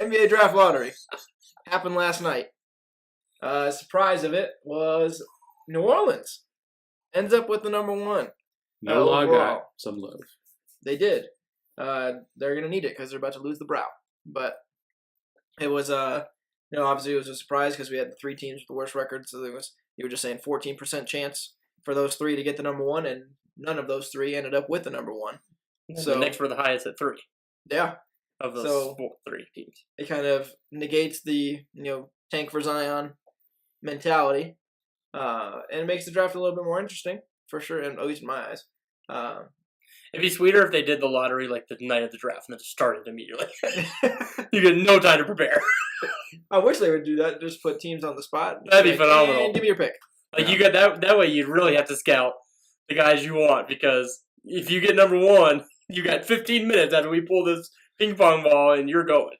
NBA draft lottery happened last night. Surprise of it was New Orleans ends up with the number one. No law overall. got some love. They did. They're gonna need it because they're about to lose the brow. But it was obviously it was a surprise because we had the three teams with the worst records. So you were just saying 14% chance for those three to get the number one, and none of those three ended up with the number one. So the Knicks were the highest at 3. Yeah. Of those 3 teams. It kind of negates the tank for Zion mentality, and it makes the draft a little bit more interesting for sure, and at least in my eyes. It'd be sweeter if they did the lottery like the night of the draft and then just started immediately. You get no time to prepare. I wish they would do that. Just put teams on the spot. That'd be phenomenal. Hey, give me your pick. Like you get that way, you'd really have to scout the guys you want, because if you get number one, you got 15 minutes after we pull this ping pong ball and you're going.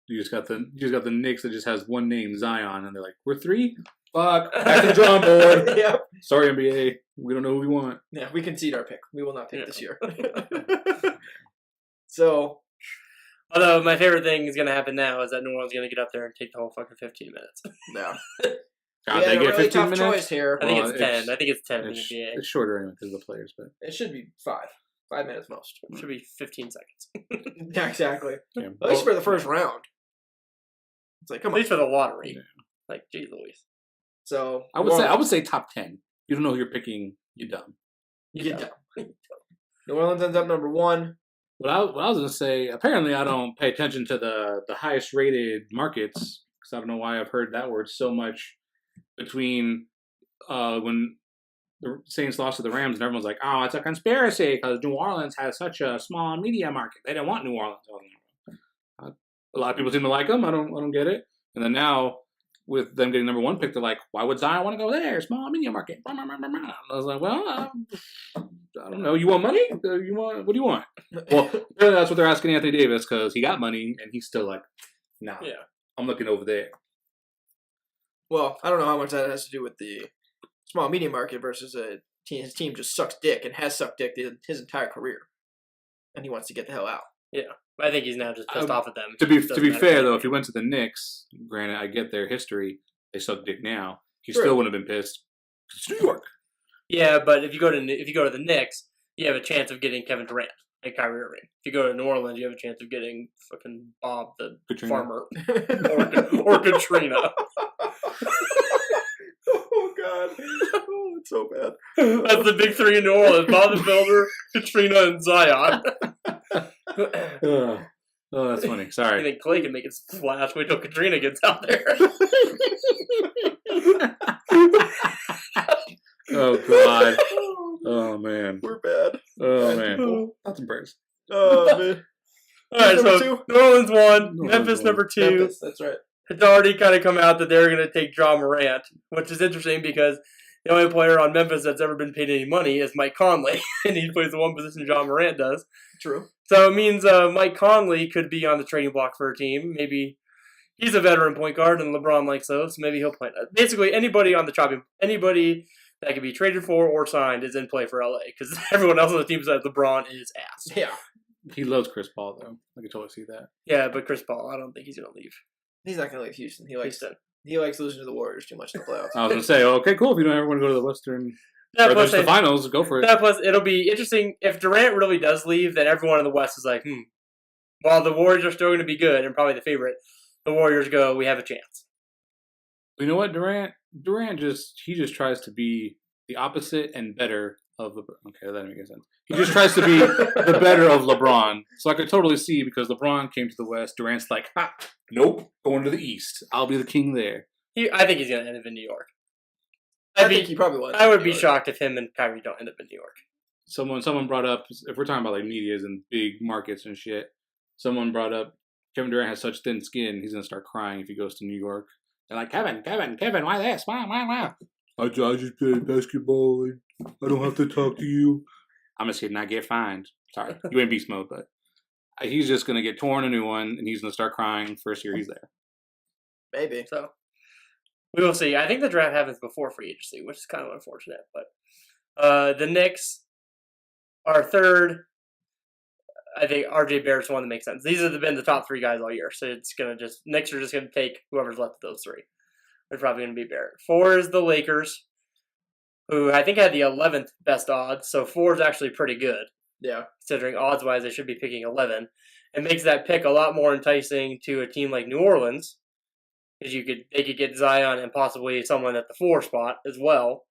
You just got the Knicks that just has one name, Zion, and they're like, we're 3? Fuck, back to the drawing board. Yep. Sorry, NBA, we don't know who we want. Yeah, we concede our pick. We will not pick this year. So, although my favorite thing is going to happen now is that New Orleans is going to get up there and take the whole fucking 15 minutes. no. God, they get really 15 tough minutes. Choice here. I think it's 10. I think it's 10 in the It's, NBA. it's shorter anyway because of the players, but It should be 5. 5 minutes most. It should be 15 seconds. Yeah, exactly. yeah. At least for the first round. It's like, come At on. least for the lottery. Yeah. Like, geez Louise. So I would say top 10. You don't know who you're picking, you're dumb. you get down. New Orleans ends up number 1. What I was gonna say, apparently I don't pay attention to the highest rated markets because I don't know why I've heard that word so much between when the Saints lost to the Rams and everyone's like, oh, it's a conspiracy because New Orleans has such a small media market. They didn't want New Orleans. A lot of people seem to like them. I don't get it. And then now with them getting number 1 pick, they're like, why would Zion want to go there? Small media market. I was like, well, I don't know. You want money? What do you want? Well, apparently that's what they're asking Anthony Davis because he got money and he's still like, nah, Yeah. I'm looking over there. Well, I don't know how much that has to do with the small media market versus his team just sucks dick and has sucked dick his entire career. And he wants to get the hell out. Yeah. I think he's now just pissed off at them. To be fair, though, if he went to the Knicks, granted, I get their history. They suck dick now. He still wouldn't have been pissed. It's New York. Yeah, but if you go to the Knicks, you have a chance of getting Kevin Durant and Kyrie Irving. If you go to New Orleans, you have a chance of getting fucking Bob the Katrina. farmer or Katrina. Oh, God. Oh, it's so bad. That's the big 3 in New Orleans: Bob the Builder, Katrina, and Zion. Oh, that's funny. I Sorry. think Clay can make it splash. Wait till Katrina gets out there. Oh, God. Oh, man. We're bad. Oh, man. That's embarrassing. Oh, man. All right, Number so 2? New Orleans 1, New Memphis Orleans number 2. Memphis, that's right. It's already kind of come out that they're going to take Ja Morant, which is interesting because the only player on Memphis that's ever been paid any money is Mike Conley, and he plays the one position Ja Morant does. True. So it means Mike Conley could be on the trading block for a team. Maybe he's a veteran point guard, and LeBron likes those, so maybe he'll play. Basically, anybody that can be traded for or signed is in play for LA, because everyone else on the team besides LeBron is ass. Yeah. He loves Chris Paul, though. I can totally see that. Yeah, but Chris Paul, I don't think he's going to leave. He's not going to leave Houston. He likes Houston. losing to the Warriors too much in the playoffs. I was going to say, okay, cool. If you don't ever want to go to the Western That or plus, the finals, go for it. that plus, it'll be interesting. If Durant really does leave, then everyone in the West is like, while the Warriors are still going to be good and probably the favorite, the Warriors go, we have a chance. You know what, Durant just tries to be the opposite and better of LeBron. Okay, that doesn't make any sense. He just tries to be the better of LeBron. So I could totally see, because LeBron came to the West, Durant's like, nope, going to the East. I'll be the king there. I think he's going to end up in New York. I think he probably was. I would be shocked if him and Kyrie don't end up in New York. Someone brought up, if we're talking about like medias and big markets and shit, someone brought up Kevin Durant has such thin skin, he's going to start crying if he goes to New York. They're like, Kevin, why this? Why? I just play basketball and I don't have to talk to you. I'm just kidding, I get fined. Sorry, you ain't beast mode, but he's just going to get torn a new one and he's going to start crying first year he's there. Maybe. So, we will see. I think the draft happens before free agency, which is kind of unfortunate. But the Knicks are third. I think RJ Barrett's one that makes sense. These have been the top 3 guys all year, so it's gonna just Knicks are just gonna take whoever's left of those 3. They're probably gonna be Barrett. 4 is the Lakers, who I think had the 11th best odds. So 4 is actually pretty good Yeah. considering odds wise they should be picking 11. It makes that pick a lot more enticing to a team like New Orleans, because they could get Zion and possibly someone at the 4 spot as well,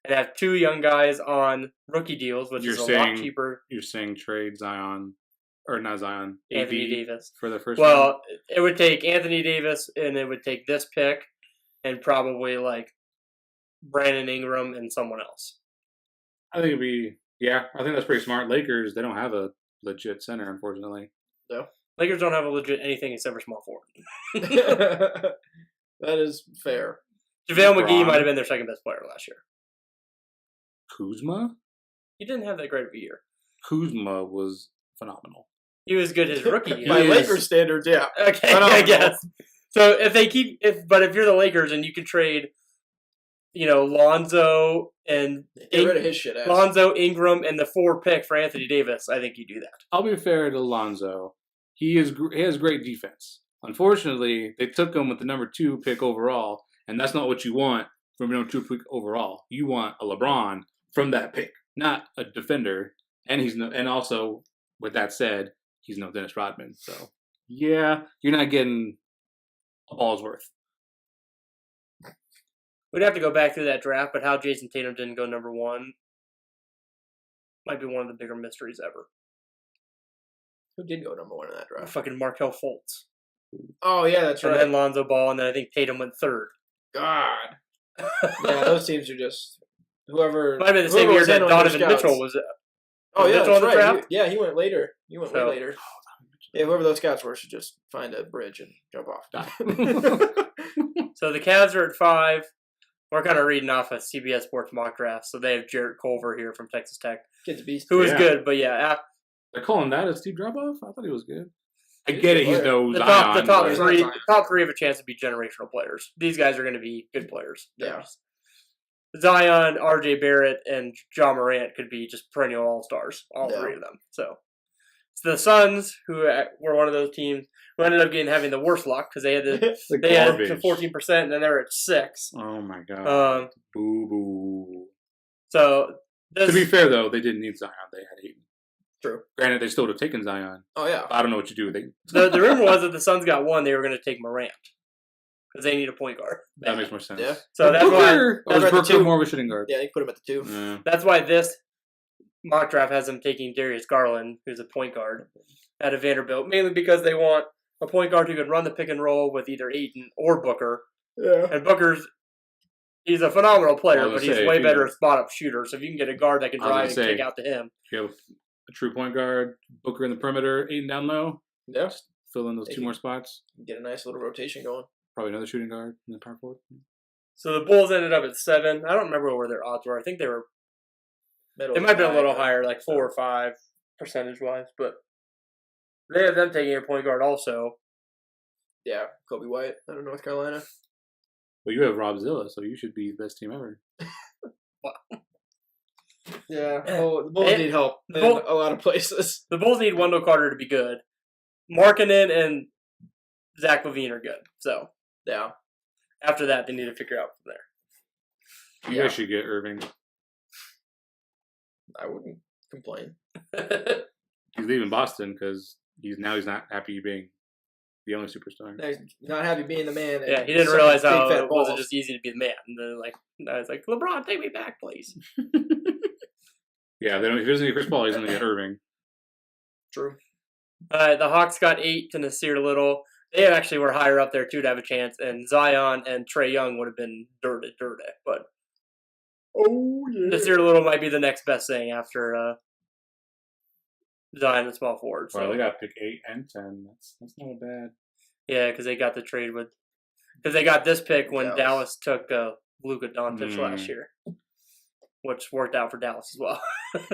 and have 2 young guys on rookie deals, which is a lot cheaper. You're saying trade Zion, or not Zion, Anthony AD Davis for the first round? Well, it would take Anthony Davis, and it would take this pick, and probably like Brandon Ingram and someone else. I think it'd be, I think that's pretty smart. Lakers, they don't have a legit center, unfortunately. No. Lakers don't have a legit anything except for small forward. That is fair. JaVale McGee LeBron. might have been their second best player last year. Kuzma? He didn't have that great of a year. Kuzma was phenomenal. He was good his rookie year. By is- Lakers standards, yeah. Okay, Phenomenal. I guess. So if you're the Lakers and you can trade, Lonzo and Get rid of his shit ass. Lonzo, Ingram, and the 4 pick for Anthony Davis, I think you do that. I'll be fair to Lonzo. He has great defense. Unfortunately, they took him with the number 2 pick overall, and that's not what you want from number 2 pick overall. You want a LeBron from that pick, not a defender. And also, with that said, he's no Dennis Rodman. So you're not getting a ball's worth. We'd have to go back through that draft, but how Jason Tatum didn't go number 1 might be one of the bigger mysteries ever. Who did go number 1 in that draft? Fucking Markelle Fultz. Oh, yeah, that's And right. then Lonzo Ball, and then I think Tatum went 3rd. God. Yeah, those teams are just whoever. Might have been the same whoever year was that handling their Donovan scouts. Mitchell was. Oh yeah, Mitchell that's on the right. draft? He went later. He went way So- later. Yeah, whoever those scouts were should just find a bridge and jump off. So the Cavs are at 5. We're kind of reading off a CBS Sports mock draft, so they have Jarrett Culver here from Texas Tech, Kid's a beast. who is Yeah. good, but yeah, They're calling that a steep drop off? I thought he was good. I get it, he's player. no the Zion. top but- Zion. three, the top 3 have a chance to be generational players. These guys are going to be good players. Yeah. Zion, RJ Barrett, and John Morant could be just perennial all-stars, all Yeah. 3 of them. So the Suns, who were one of those teams who ended up having the worst luck because they had they had Garbage. to 14%, and then they were at 6. Oh my god. Um, Boo boo. so this, To be fair, though, they didn't need Zion. They had Ayton. True. Granted, they still would have taken Zion. Oh yeah. But I don't know what you do. the rumor was that the Suns got 1, they were going to take Morant because they need a point guard. That makes more sense. Yeah. So that's why Booker, that's was right, the Booker two. more of a shooting guard? Yeah, you put him at the 2. Yeah. that's why this mock draft has them taking Darius Garland, who's a point guard, out of Vanderbilt, mainly because they want a point guard who can run the pick and roll with either Ayton or Booker. Yeah. And he's a phenomenal player, I was but gonna he's say, way if better you- a spot up shooter. So if you can get a guard that can I was drive and gonna say, kick out to him, If you have a true point guard, Booker in the perimeter, Ayton down low, Yeah. just fill in those They 2 can- more spots. Get a nice little rotation going. Probably another shooting guard in the power forward. so the Bulls ended up at 7. I don't remember where their odds were. I think they were. Middle They might have been a little 5, higher, like 4 or 5 percentage wise, but they have them taking a point guard also. Yeah, Kobe White out of North Carolina. Well, you have Rob Zilla, so you should be the best team ever. Yeah. Well, the Bulls And- need help the in Bull- a lot of places. The Bulls need Wendell Carter to be good. Markkanen and Zach LaVine are good. So Yeah. after that, they need to figure out from You Yeah. guys should get Irving. I wouldn't complain. there. He's leaving Boston because he's not happy being the only superstar. He's not happy being the man. Yeah, and he didn't sucking realize big how fat it wasn't balls. just easy to be the man. And then I was like, LeBron, take me back, please. Yeah, if he doesn't get Chris Paul, he's going to get Irving. True. The Hawks got 8 to Nasir Little. They actually were higher up there too to have a chance, and Zion and Trae Young would have been dirty. But Oh yeah. Nasir Little might be the next best thing after Zion and small forward. So Well, they got pick 8 and 10. That's not bad. yeah, because they got the trade because they got this pick when Dallas. Dallas took Luka Doncic last year, which worked out for Dallas as well.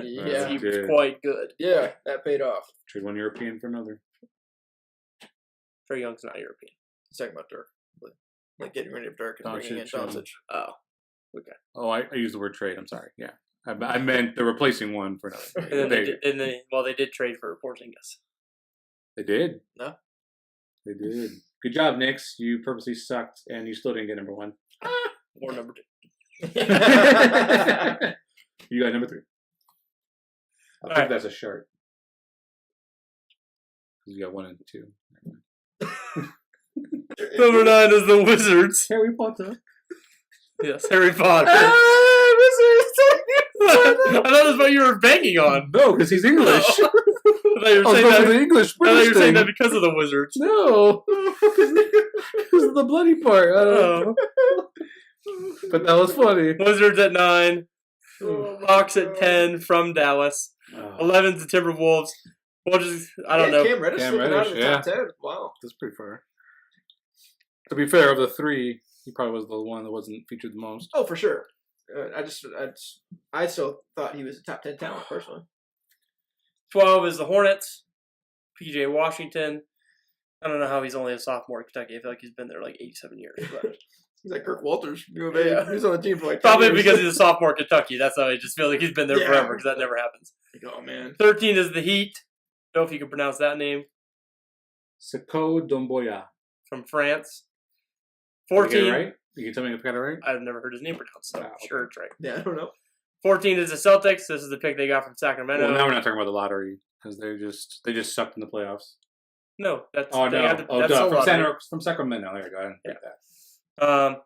Yeah. He was Good. quite good. Yeah, that paid off. Trade one European for another. Trae Young's not European. Talking about Dirk. Like getting rid of Dirk and bringing in Doncic, Doncic. Oh, Oh, I used the word trade. I'm sorry. Yeah. I meant the replacing one for another. And then they did trade for Porzingis. They did. No. They did. Good job, Knicks. You purposely sucked, and you still didn't get number 1. Or number 2. You got number 3. I think that's a shark. You got 1 and 2. Number 9 is the Wizards. Harry Potter. Yes, Harry Potter. Wizards! I thought that's what you were banking on. No, because he's English. I thought you were I was saying going for that. the English I thought British you were saying thing. that because of the Wizards. No, because of the bloody part. I don't know. Oh. But that was funny. Wizards at 9. Hawks at 10 from Dallas. 11's the Timberwolves. We'll just, I don't know. Cam Reddish Cam slipping out of Reddish, the top 10. Wow. That's pretty fair. To be fair, of the 3, he probably was the one that wasn't featured the most. Oh, for sure. I still thought he was a top 10 talent personally. 12 is the Hornets. PJ Washington. I don't know how he's only a sophomore at Kentucky. I feel like he's been there like 87 years. But He's like Kirk Walters. U of A. Yeah. He was on the team for like 10 probably years. because he's a sophomore at Kentucky. That's how I just feel like he's been there Yeah. forever because that never happens. Oh, man. 13 is the Heat. Don't know if you can pronounce that name. Seko Domboya. From France. Did I get 14. it right? You can tell me if I got it right? I've never heard his name pronounced, so I'm sure it's right. Yeah, I don't know. 14 is the Celtics. This is the pick they got from Sacramento. Well, now we're not talking about the lottery because they just sucked in the playoffs. No, that's Oh they no! had the- Oh, that's duh. the lottery. From Sacramento. There you go. I didn't get that.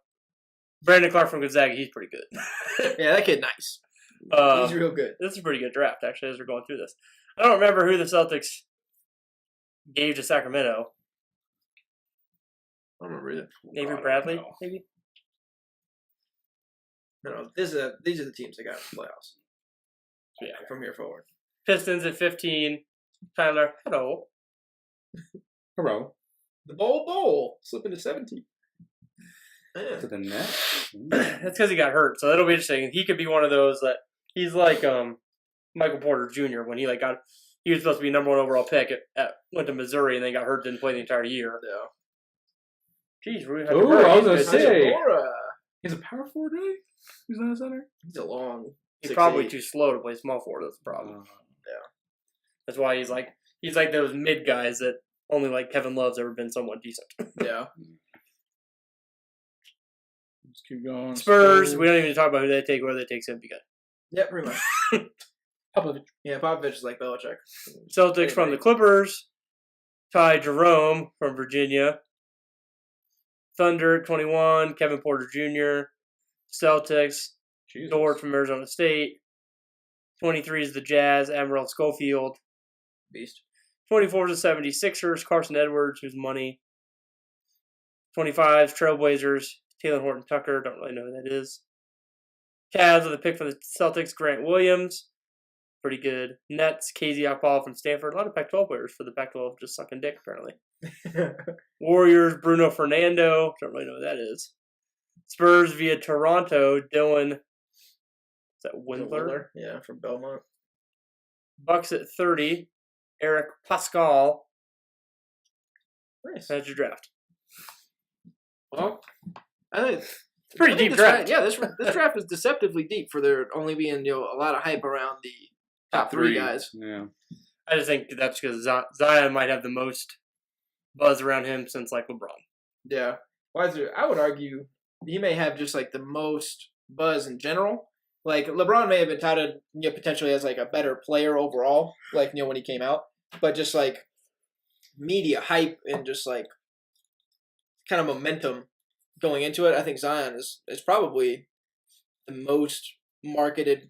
Brandon Clark from Gonzaga. He's pretty good. Yeah, that kid nice. He's real good. This is a pretty good draft, actually, as we're going through this. I don't remember who the Celtics gave to Sacramento. I don't remember either. Avery God, Bradley, no. maybe? No, these are the teams that got in the playoffs. Yeah. From here forward. Pistons at 15. Tyler, hello. Hello. The bowl slipping to 17. Man. To the net. That's because he got hurt, so that'll be interesting. He could be one of those that he's like Michael Porter Jr. when he was supposed to be number 1 overall pick went to Missouri and then got hurt, didn't play the entire year. Yeah. Jeez, Rui Ooh, Hachimura, I was he's gonna good, say. too. Hachimura. He's a power forward, right? He's not a center. He's a long. He's 6'8". probably too slow to play small forward. That's the problem. That's why he's like those mid guys that only like Kevin Love's ever been somewhat decent. Yeah. Let's keep going. Spurs, we don't even talk about who they take. Whether they take, be good. Yeah, pretty much. Popovich. Yeah, Popovich is like Belichick. Celtics from the Clippers. Ty Jerome from Virginia. Thunder at 21. Kevin Porter Jr. Celtics. Jesus. Dort from Arizona State. 23 is the Jazz. Admiral Schofield. Beast. 24 is the 76ers. Carson Edwards, who's money. 25 Trailblazers. Taylor Horton Tucker. Don't really know who that is. Cavs with a pick for the Celtics. Grant Williams. Pretty good. Nets. KZ Okpala from Stanford. A lot of Pac-12 players for the Pac-12 just sucking dick, apparently. Warriors. Bruno Fernando. Don't really know who that is. Spurs via Toronto. Dylan. Is that Windler? Yeah, from Belmont. Bucks at 30. Eric Pascal. Nice. That's your draft. Well, I think It's a pretty deep this draft. Yeah, this draft is deceptively deep for there only being a lot of hype around the top 3 guys. Yeah. I just think that's because Zion might have the most buzz around him since like LeBron. Yeah. Why is there? I would argue he may have just like the most buzz in general. Like LeBron may have been touted potentially as like a better player overall, like when he came out, but just like media hype and just like kind of momentum going into it. I think Zion is probably the most marketed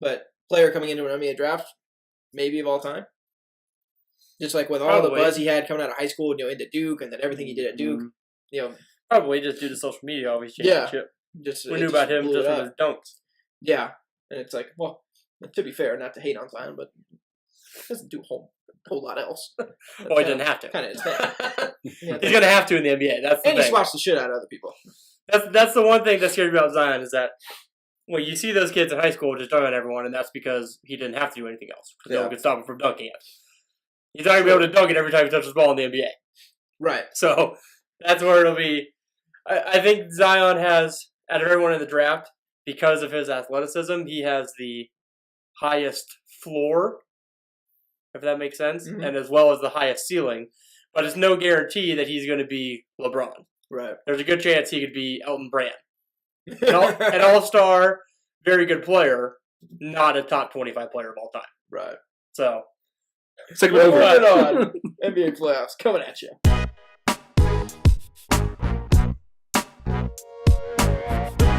but player coming into an NBA draft, maybe of all time. Just like with all Probably. the buzz he had coming out of high school, into Duke, and then everything he did at Duke, Probably just due to social media, always Yeah. championship. just We it knew about him blew it just up. from his dunks. Yeah, and it's like, well, to be fair, not to hate on Zion, but he doesn't do a whole lot else. Well, he didn't have to. Kind of his thing. He's gonna have to in the NBA. That's the And he thing. swats the shit out of other people. That's the one thing that scares me about Zion is that when you see those kids in high school just dunk on everyone, and that's because he didn't have to do anything else because no one Yeah. could stop him from dunking it. He's not gonna be able to dunk it every time he touches the ball in the NBA. Right. So that's where it'll be. I think Zion has, out of everyone in the draft, because of his athleticism, he has the highest floor, if that makes sense, Mhm. and as well as the highest ceiling. But it's no guarantee that he's going to be LeBron. Right. There's a good chance he could be Elton Brand. An all-star, very good player, not a top 25 player of all time. Right. So, Segment over. Moving on. NBA playoffs coming at you.